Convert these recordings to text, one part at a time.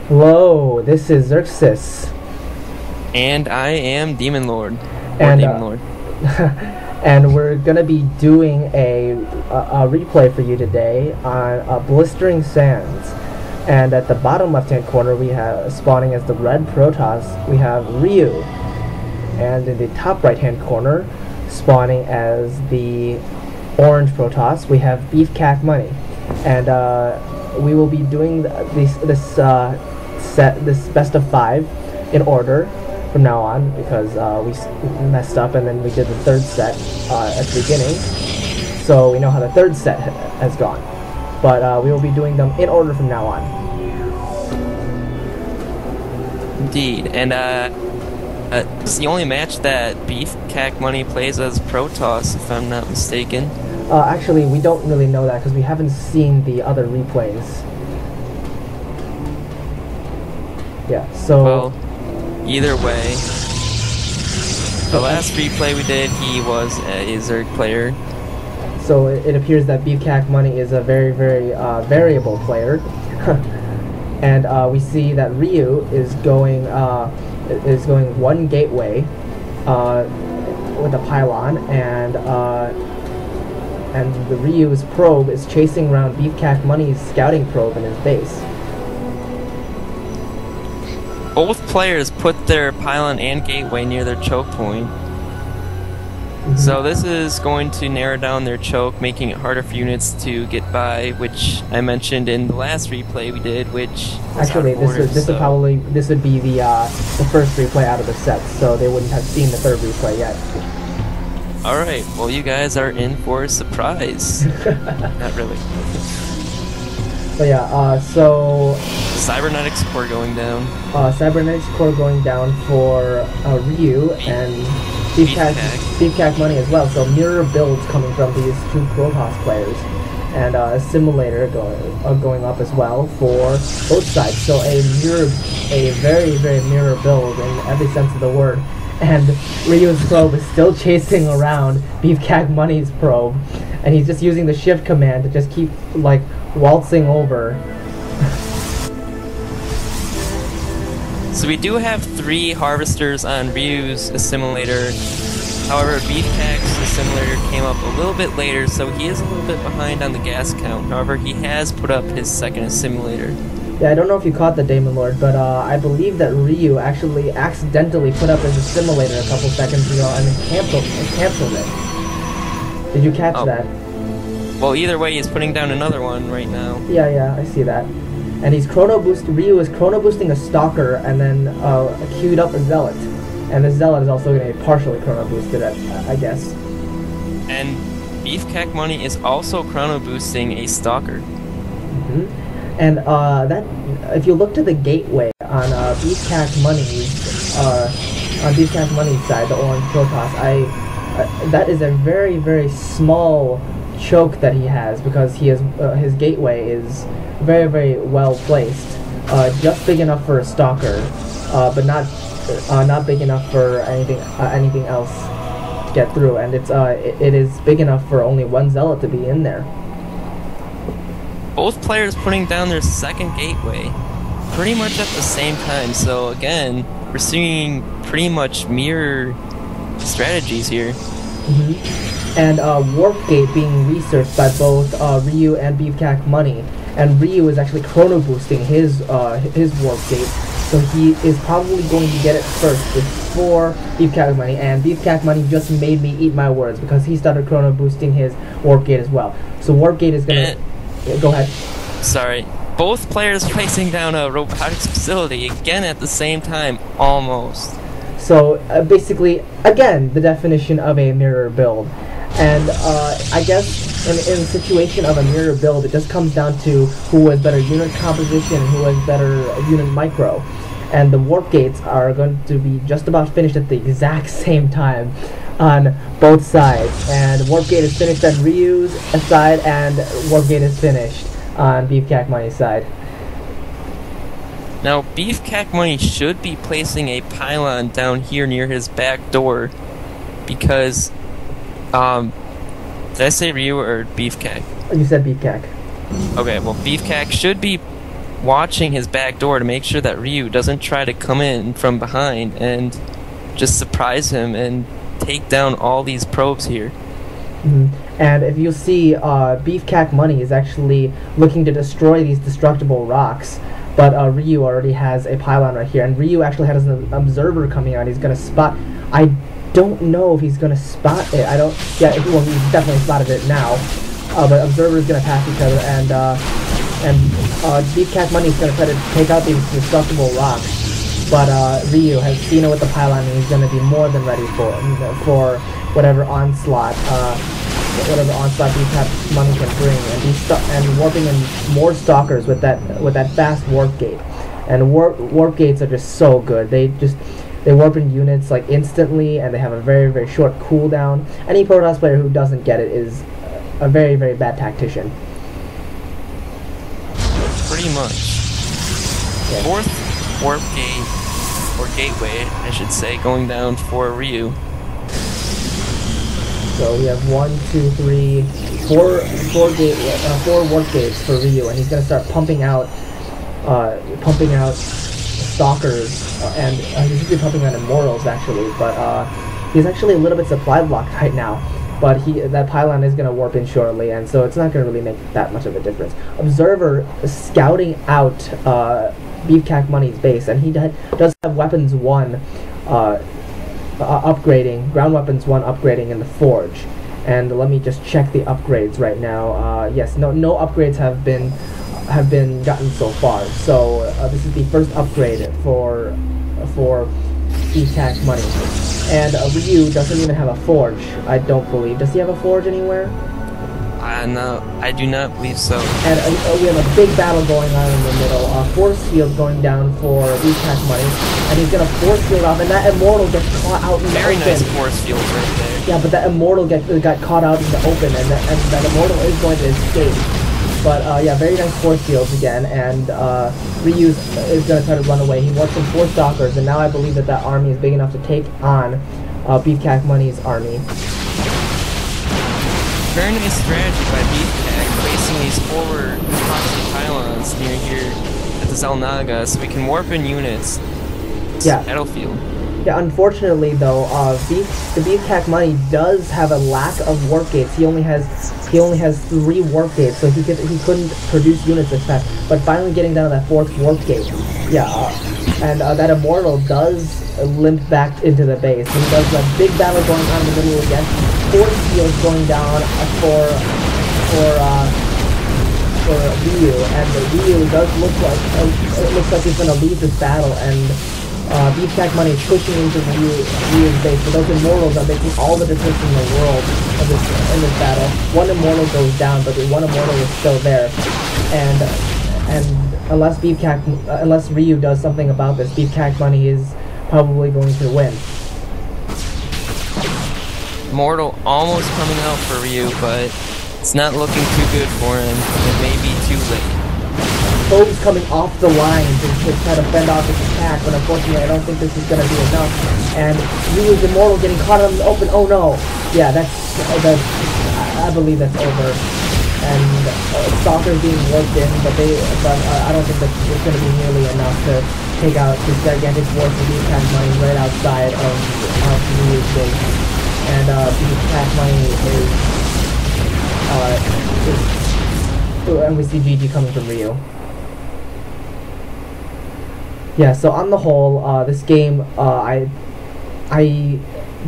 Hello, this is Xerxes. And I am Demon Lord. And, Demon Lord. And we're going to be doing a replay for you today on Blistering Sands. And at the bottom left-hand corner, we have spawning as the red Protoss, we have Ryuu. And in the top right-hand corner, spawning as the orange Protoss, we have Beefcakmoney. And we will be doing this best of 5 in order from now on, because we messed up and then we did the third set at the beginning, so we know how the third set has gone, but we will be doing them in order from now on. Indeed, and this is the only match that Beefcakmoney plays as Protoss, if I'm not mistaken. Actually, we don't really know that because we haven't seen the other replays. Yeah, so... Well, either way, the last replay we did, he was a Zerg player. So it appears that Beefcakmoney is a very, very variable player. And we see that Ryuu is going one gateway with a pylon, and the Ryuu's probe is chasing around Beefcakmoney's scouting probe in his base. Both players put their pylon and gateway near their choke point. So this is going to narrow down their choke, making it harder for units to get by, which I mentioned in the last replay we did, which actually this would be the first replay out of the set, so they wouldn't have seen the third replay yet. Alright, well you guys are in for a surprise. Not really. So yeah, so... Cybernetics core going down. Cybernetics core going down for Ryuu and Beefcakmoney as well. So mirror builds coming from these two Protoss players, and a simulator going up as well for both sides. So a very, very mirror build in every sense of the word. And Ryuu's probe is still chasing around Beefcakmoney's probe, and he's just using the shift command to just keep like waltzing over. So we do have 3 harvesters on Ryuu's assimilator. However, Beefcak's assimilator came up a little bit later, so he is a little bit behind on the gas count. However, he has put up his second assimilator. Yeah, I don't know if you caught the Demon Lord, but I believe that Ryuu actually accidentally put up his assimilator a couple seconds ago and then canceled it. Did you catch that? Well, either way, he's putting down another one right now. Yeah, I see that. And he's Ryuu is chrono boosting a Stalker and then queued up a Zealot. And the Zealot is also going to be partially chrono boosted, I guess. And Beefcakmoney is also chrono boosting a Stalker. And that, if you look to the gateway on Beefcakmoney's side, the orange Protoss, that is a very, very small choke that he has, because he has his gateway is very, very well placed, just big enough for a Stalker, but not big enough for anything else to get through, and it is big enough for only one Zealot to be in there. Both players putting down their second gateway pretty much at the same time, so again, we're seeing pretty much mirror strategies here. And Warp Gate being researched by both Ryuu and Beefcakmoney, and Ryuu is actually chrono boosting his Warp Gate, so he is probably going to get it first before Beefcakmoney, and Beefcakmoney just made me eat my words because he started chrono boosting his Warp Gate as well. So Warp Gate is gonna... Yeah, go ahead. Sorry. Both players placing down a robotics facility again at the same time, almost. So basically, again, the definition of a mirror build. And I guess in the situation of a mirror build, it just comes down to who has better unit composition and who has better unit micro. And the warp gates are going to be just about finished at the exact same time on both sides. And warp gate is finished on Ryuu's side, and warp gate is finished on Beefcakmoney's side. Now, Beefcakmoney should be placing a pylon down here near his back door, because, did I say Ryuu or Beefcak? You said Beefcak. Okay, well, Beefcak should be watching his back door to make sure that Ryuu doesn't try to come in from behind and just surprise him and take down all these probes here. And if you see, Beefcakmoney is actually looking to destroy these destructible rocks, but Ryuu already has a pylon right here, and Ryuu actually has an observer coming out. He's going to spot... I don't know if he's going to spot it. I don't... Yeah, well, he's definitely spotted it now. But observer is going to pass each other, and Beefcakmoney is going to try to take out these destructible rocks. But Ryuu has seen it with the pylon, and he's going to be more than ready for whatever onslaught Beefcakmoney can bring, and warping in more stalkers with that fast warp gate. And warp gates are just so good. They warp in units like instantly, and they have a very, very short cooldown. Any Protoss player who doesn't get it is a very, very bad tactician. Pretty much. Okay. Fourth warp gate, or gateway, I should say, going down for Ryuu. So we have 4 warp gates for Ryuu, and he's going to start pumping out stalkers, and he should be pumping out immortals actually, but he's actually a little bit supply blocked right now. But that pylon is going to warp in shortly, and so it's not going to really make that much of a difference. Observer scouting out Beefcakmoney's base, and he does have weapons 1 upgrading, ground weapons 1 upgrading in the forge. And let me just check the upgrades right now. Yes, no upgrades have been gotten so far. So this is the first upgrade for Beefcakmoney. And Ryuu doesn't even have a forge, I don't believe. Does he have a forge anywhere? No, I do not believe so. And we have a big battle going on in the middle. Force field going down for Beefcakmoney, and he's gonna force field off, and that immortal gets caught out in the open. Very nice force field right there. Yeah, but that immortal got caught out in the open, and that immortal is going to escape. But yeah, very nice force fields again, and Ryuu is going to try to run away. He wants some 4 stalkers, and now I believe that army is big enough to take on Beefcakmoney's army. Very nice strategy by Beefcak, placing these forward proxy pylons near here at the Xel'Naga so we can warp in units to the battlefield. Yeah, unfortunately though, the Beefcakmoney does have a lack of warp gates. He only has 3 warp gates, so he couldn't produce units as fast. But finally getting down to that 4th warp gate, and that immortal does limp back into the base. He does a big battle going on in the middle again. Force fields going down for Ryuu, and Ryuu does look like he's gonna lose this battle, and Beefcakmoney is pushing into Ryuu's base, but those immortals are making all the difference in the world in this battle. 1 immortal goes down, but the 1 immortal is still there, and unless Ryuu does something about this, Beefcakmoney is probably going to win. Immortal almost coming out for Ryuu, but it's not looking too good for him. It may be too late. Probes coming off the line to try to fend off his attack, but unfortunately I don't think this is going to be enough. And Ryuu's immortal getting caught out in the open. Oh no! Yeah, I believe that's over. And Stalker's being warped in, but I don't think that it's going to be nearly enough to take out this gigantic force of Beefcakmoney right outside of Ryuu's base. And Beefcakmoney and we see GG coming from Ryuu. Yeah, so on the whole, this game, I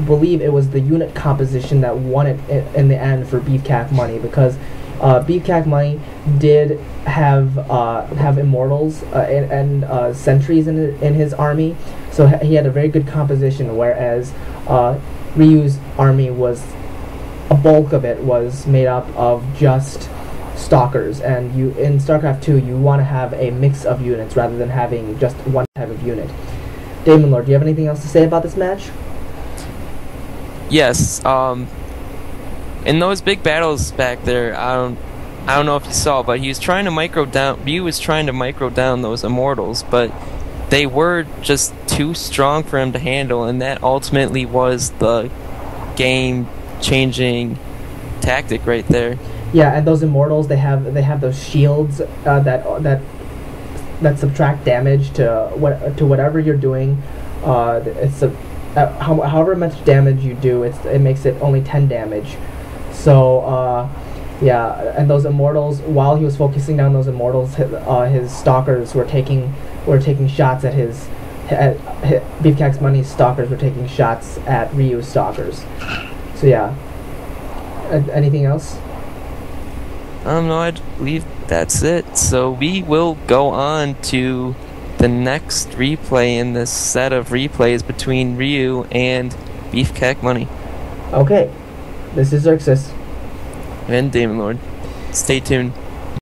believe it was the unit composition that won it in the end for Beefcakmoney, because Beefcakmoney did have immortals and sentries in his army, so he had a very good composition, whereas Ryuu's army a bulk of it was made up of just stalkers, and in StarCraft 2 you want to have a mix of units rather than having just one type of unit. Damon Lord, do you have anything else to say about this match? Yes, in those big battles back there, I don't know if you saw, but he was trying to Ryuu was trying to micro down those immortals, but they were just too strong for him to handle, and that ultimately was the game-changing tactic right there. Yeah, and those immortals, they have those shields that that subtract damage to whatever you're doing. It's however much damage you do, it makes it only 10 damage. So yeah, and those immortals, while he was focusing down those immortals, his stalkers were taking shots at his Beefcakmoney's stalkers were taking shots at Ryu's stalkers. So yeah. Anything else? No, I believe that's it. So we will go on to the next replay in this set of replays between Ryuu and Beefcakmoney. Okay, this is Xerxes. And Demon Lord. Stay tuned.